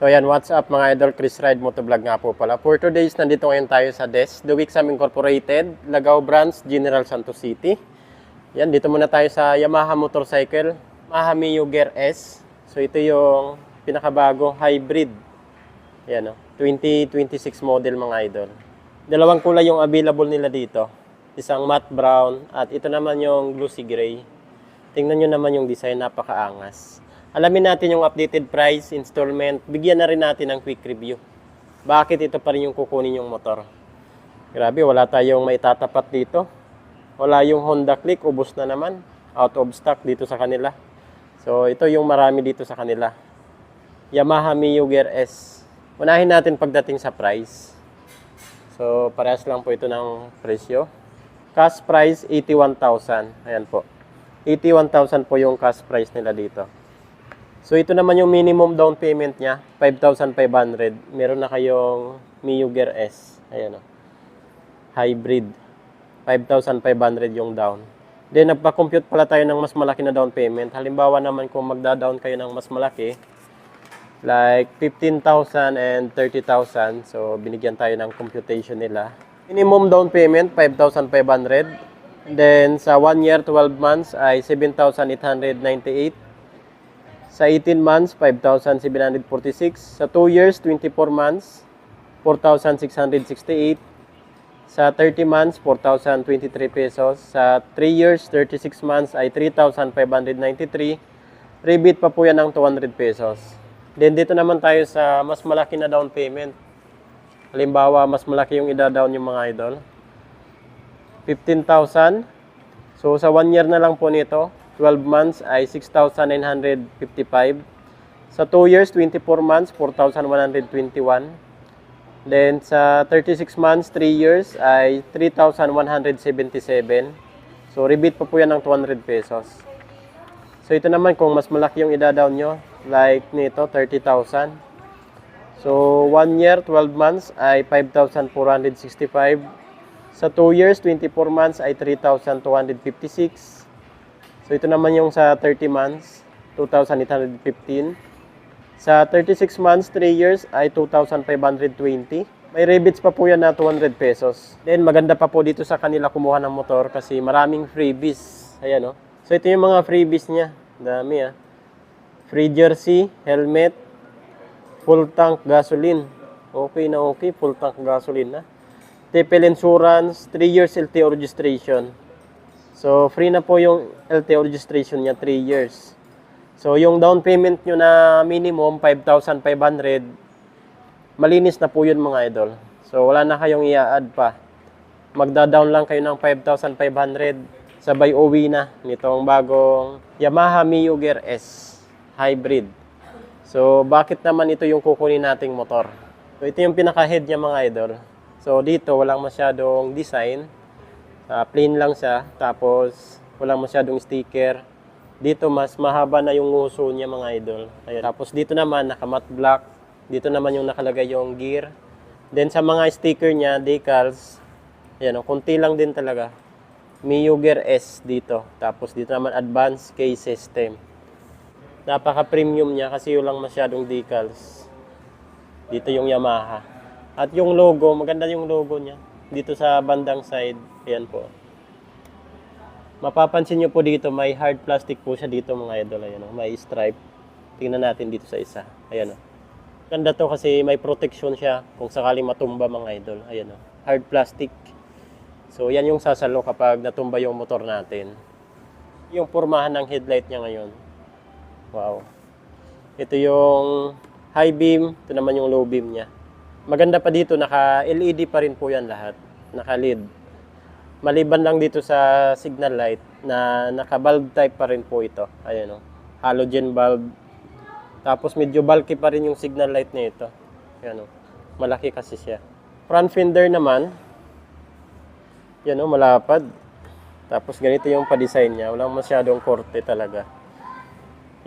So ayan, what's up mga idol, Chris Ride Motovlog nga po pala. For today's, nandito ngayon tayo sa DES, The Wixam Incorporated, Lagao Branch, General Santos City. Yan, dito muna tayo sa Yamaha motorcycle, Yamaha Mio Gear S. So ito yung pinakabago, hybrid. Yan o, 2026 model mga idol. Dalawang kulay yung available nila dito. Isang matte brown at ito naman yung glossy gray. Tingnan nyo naman yung design, napakaangas. Alamin natin yung updated price, installment, bigyan na rin natin ng quick review. Bakit ito pa rin yung kukunin yung motor? Grabe, wala tayong maitatapat dito. Wala yung Honda Click, ubos na naman. Out of stock dito sa kanila. So ito yung marami dito sa kanila. Yamaha Mio Gear S. Unahin natin pagdating sa price. So parehas lang po ito ng presyo. Cash price, 81,000. Ayan po. 81,000 po yung cash price nila dito. So ito naman yung minimum down payment niya, 5,500. Meron na kayong Mio Gear S. Ayan o. Hybrid. 5,500 yung down. Then nagpa-compute pala tayo ng mas malaki na down payment. Halimbawa naman kung magda-down kayo ng mas malaki, like 15,000 and 30,000. So binigyan tayo ng computation nila. Minimum down payment, 5,500. Then sa 1 year, 12 months ay 7,898. Sa 18 months, 5,746. Sa 2 years, 24 months, 4,668. Sa 30 months, 4,023 pesos. Sa 3 years, 36 months ay 3,593. Rebate pa po yan ng 200 pesos. Then dito naman tayo sa mas malaki na down payment. Halimbawa, mas malaki yung ida-down yung mga idol. 15,000. So sa 1 year na lang po nito, 12 months ay 6,955. Sa 2 years, 24 months, 4,121. Then sa 36 months, 3 years ay 3,177. So rebate pa po yan ng 200 pesos. So ito naman kung mas malaki yung ida-down nyo, like nito, 30,000. So 1 year, 12 months ay 5,465. Sa 2 years, 24 months ay 3,256. So ito naman yung sa 30 months, 2,815. Sa 36 months, 3 years ay 2,520. May rebates pa po yan na 200 pesos. Then maganda pa po dito sa kanila kumuha ng motor kasi maraming freebies. Ayan o. So ito yung mga freebies niya. Dami Free jersey, helmet, full tank gasoline. Okay na okay, full tank gasoline na. TPL insurance, 3 years LTO registration. So, free na po yung LTO registration niya, 3 years. So, yung down payment nyo na minimum, 5,500, malinis na po yun mga idol. So, wala na kayong i-add pa. Magda-down lang kayo ng 5,500, sabay uwi na nitong bagong Yamaha Mio Gear S Hybrid. So, bakit naman ito yung kukunin nating motor? So, ito yung pinaka-head niya mga idol. So, dito walang masyadong design. Plain lang siya, tapos walang masyadong sticker. Dito mas mahaba na yung nguso niya mga idol. Ayun. Tapos dito naman naka-matte black. Dito naman yung nakalagay yung gear. Then sa mga sticker niya, decals, ayan, konti lang din talaga. Mio Gear S dito. Tapos dito naman advanced case system. Napaka-premium niya kasi walang masyadong decals. Dito yung Yamaha. At yung logo, maganda yung logo niya. Dito sa bandang side, ayan po. Mapapansin nyo po dito, may hard plastic po siya dito mga idol. Ayan, may stripe. Tingnan natin dito sa isa. Ayan o. Ganda to kasi may protection siya kung sakaling matumba mga idol. Ayan o. Hard plastic. So yan yung sasalo kapag natumba yung motor natin. Yung pormahan ng headlight niya ngayon. Wow. Ito yung high beam. Ito naman yung low beam niya. Maganda pa dito, naka-LED pa rin po yan lahat. Naka-LED. Maliban lang dito sa signal light na naka-bulb type pa rin po ito. Ayan o. Halogen bulb. Tapos medyo bulky pa rin yung signal light na ito. Ayan o. Malaki kasi siya. Front fender naman. Yan o, malapad. Tapos ganito yung pa-design niya. Walang masyadong korte talaga.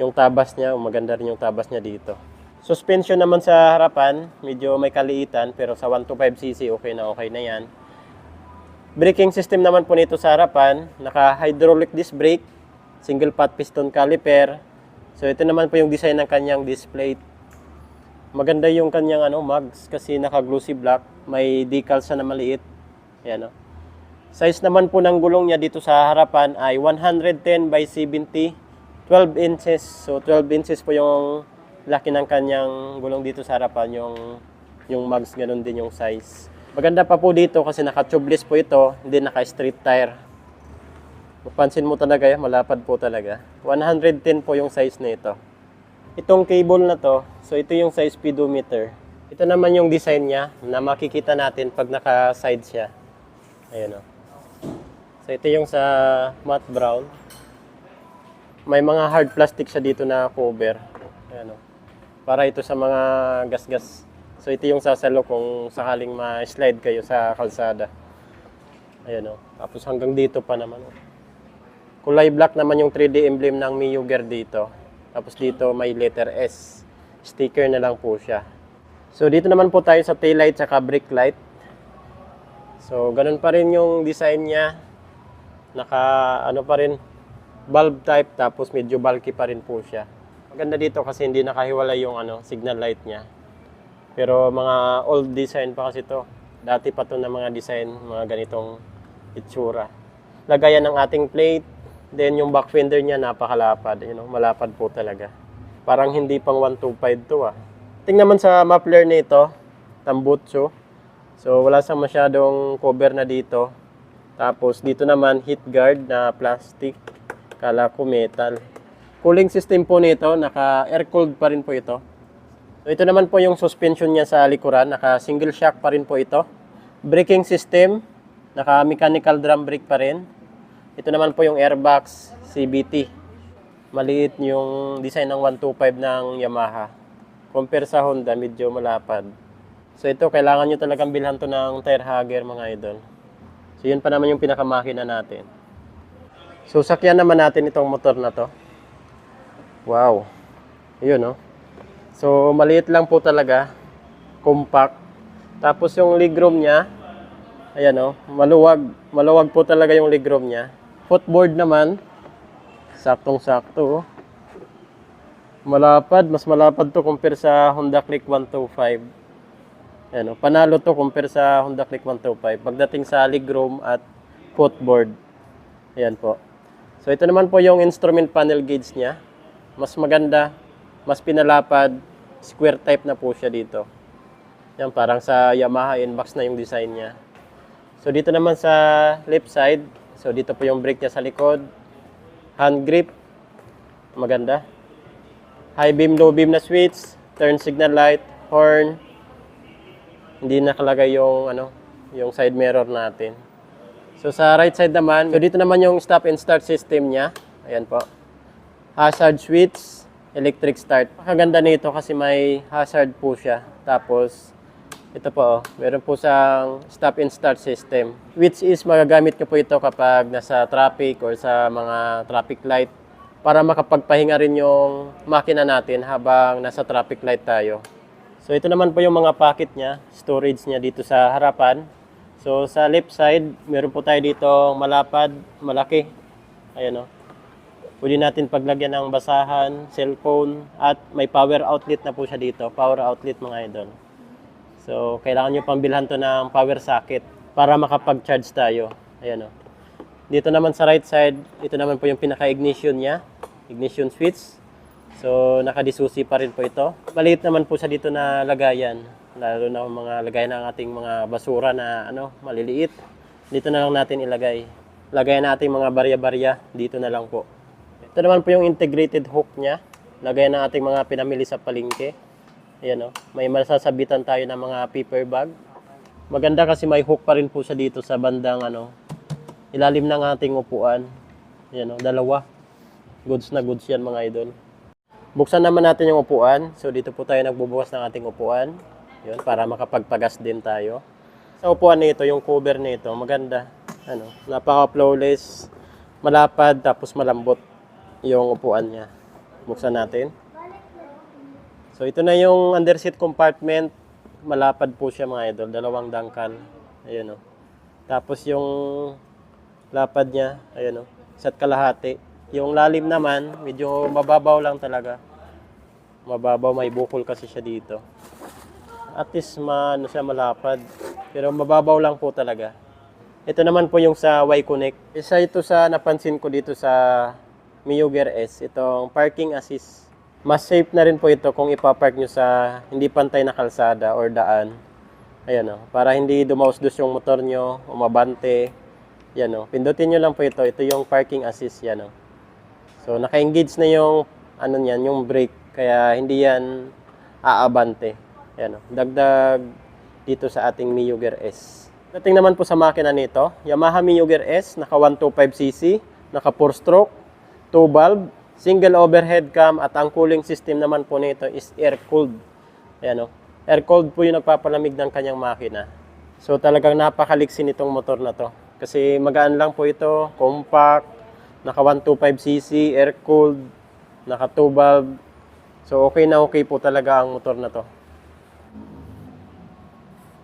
Yung tabas niya, maganda rin yung tabas niya dito. Suspension naman sa harapan, medyo may kaliitan, pero sa 125cc okay na yan. Braking system naman po nito sa harapan, naka-hydraulic disc brake, single pot piston caliper. So ito naman po yung design ng kanyang disc plate. Maganda yung kanyang mugs kasi naka-glossy black. May decal siya na maliit. Ayan, oh. Size naman po ng gulong niya dito sa harapan ay 110 by 70, 12 inches. So 12 inches po yung laki ng kanyang gulong dito sa harapan. Yung mugs, ganun din yung size. Maganda pa po dito kasi naka-tubeless po ito, hindi naka-street tire. Mapansin mo talaga yan, malapad po talaga. 110 po yung size na ito. Itong cable na to, so ito yung sa speedometer. Ito naman yung design niya na makikita natin pag naka-side siya. Ayan, o. So ito yung sa matte brown. May mga hard plastic siya dito na cover. Ayan, o. Para ito sa mga gas-gas. So ito yung sasalo kung sakaling ma-slide kayo sa kalsada. Ayan, o. Tapos hanggang dito pa naman, o. Kulay black naman yung 3D emblem ng Miyuger dito. Tapos dito may letter S. Sticker na lang po siya. So dito naman po tayo sa taillight at brake light. So ganun pa rin yung design niya. Naka pa rin, bulb type, tapos medyo bulky pa rin po siya. Maganda dito kasi hindi nakahiwalay yung signal light niya. Pero mga old design pa kasi to. Dati pa to na mga design, mga ganitong itsura. Lagayan ng ating plate. Then yung back fender niya napakalapad, malapad po talaga. Parang hindi pang 125 to ah. Tingnan naman sa muffler nito, Tambutsu. So wala siyang masyadong cover na dito. Tapos dito naman heat guard na plastic. Kala ko metal. Cooling system po nito, naka air cooled pa rin po ito. So ito naman po yung suspension niya sa likuran, naka single shock pa rin po ito. Braking system, naka mechanical drum brake pa rin. Ito naman po yung airbox CBT. Maliit yung design ng 125 ng Yamaha. Compare sa Honda, medyo malapad. So ito, kailangan nyo talagang bilhan to ng tire hugger mga idol. So yun pa naman yung pinakamakina natin. So sakyan naman natin itong motor na to. Wow. Yun, no? So maliit lang po talaga. Compact. Tapos yung legroom niya, ayan, no? Maluwag. Maluwag po talaga yung legroom niya. Footboard naman, saktong-sakto. Malapad, mas malapad to compare sa Honda Click 125. Ayan, panalo to compare sa Honda Click 125 pagdating sa legroom at footboard. Ayan po. So ito naman po yung instrument panel gauge niya. Mas maganda, mas pinalapad, square type na po siya dito. Yan, parang sa Yamaha N-Max na yung design niya. So dito naman sa left side, so dito po yung brake niya sa likod. Hand grip, maganda. High beam, low beam na switch, turn signal light, horn. Hindi nakalagay yung yung side mirror natin. So sa right side naman, so dito naman yung stop and start system niya. Ayan po. Hazard switch, electric start. Pakaganda nito kasi may hazard po siya. Tapos ito po, meron po siyang stop and start system. Which is magagamit nyo po ito kapag nasa traffic or sa mga traffic light para makapagpahinga rin yung makina natin habang nasa traffic light tayo. So ito naman po yung mga pocket niya, storage niya dito sa harapan. So sa left side, meron po tayo dito malapad, malaki. Ayan o. Pwede natin paglagyan ng basahan, cellphone, at may power outlet na po siya dito. Power outlet mga idol. So, kailangan nyo pambilhan to ng power socket para makapag-charge tayo. Ayan o. Dito naman sa right side, ito naman po yung pinaka-ignition niya. Ignition switch. So, naka-disusi pa rin po ito. Maliit naman po siya dito na lagayan. Lalo na mga lagayan ng ating mga basura na maliliit. Dito na lang natin ilagay. Lagayan natin mga barya-barya. Dito na lang po. Ito naman po yung integrated hook niya. Lagayan ng ating mga pinamili sa palengke. Ayan o, may masasabitan tayo ng mga paper bag. Maganda kasi may hook pa rin po siya dito sa bandang ilalim ng ating upuan. Ayan o, dalawa. Goods na goods yan mga idol. Buksan naman natin yung upuan. So dito po tayo nagbubukas ng ating upuan. Yun, para makapagpagas din tayo. Sa upuan nito, yung cover nito, maganda. Napaka-flawless, malapad, tapos malambot yung upuan niya. Buksan natin. So ito na yung underseat compartment. Malapad po siya mga idol. Dalawang dangkal. Ayan o. Tapos yung lapad niya, ayan o. Isa't kalahati. Yung lalim naman, medyo mababaw lang talaga. Mababaw, may bukol kasi siya dito. At least ano siya, malapad. Pero mababaw lang po talaga. Ito naman po yung sa Y-Connect. Isa ito sa napansin ko dito sa Mio Gear S. Itong parking assist. Mas safe na rin po ito kung ipapark nyo sa hindi pantay na kalsada or daan. Ayan o. Para hindi dumausdos yung motor nyo, umabante. Yan o. Pindutin nyo lang po ito. Ito yung parking assist. Yan o. So, naka-engage na yung, ano yan, yung brake. Kaya hindi yan aabante. Yan o. Dagdag dito sa ating Mio Gear S. Dating naman po sa makina nito, Yamaha Mio Gear S, naka 125cc, naka 4-stroke, 2 valve, single overhead cam, at ang cooling system naman po nito is air-cooled. Ayan o. Air-cooled po yung nagpapalamig ng kanyang makina. So talagang napakaliksi nitong motor na to. Kasi magaan lang po ito, compact, naka 125cc, air-cooled, naka 2 valve. So okay na okay po talaga ang motor na to.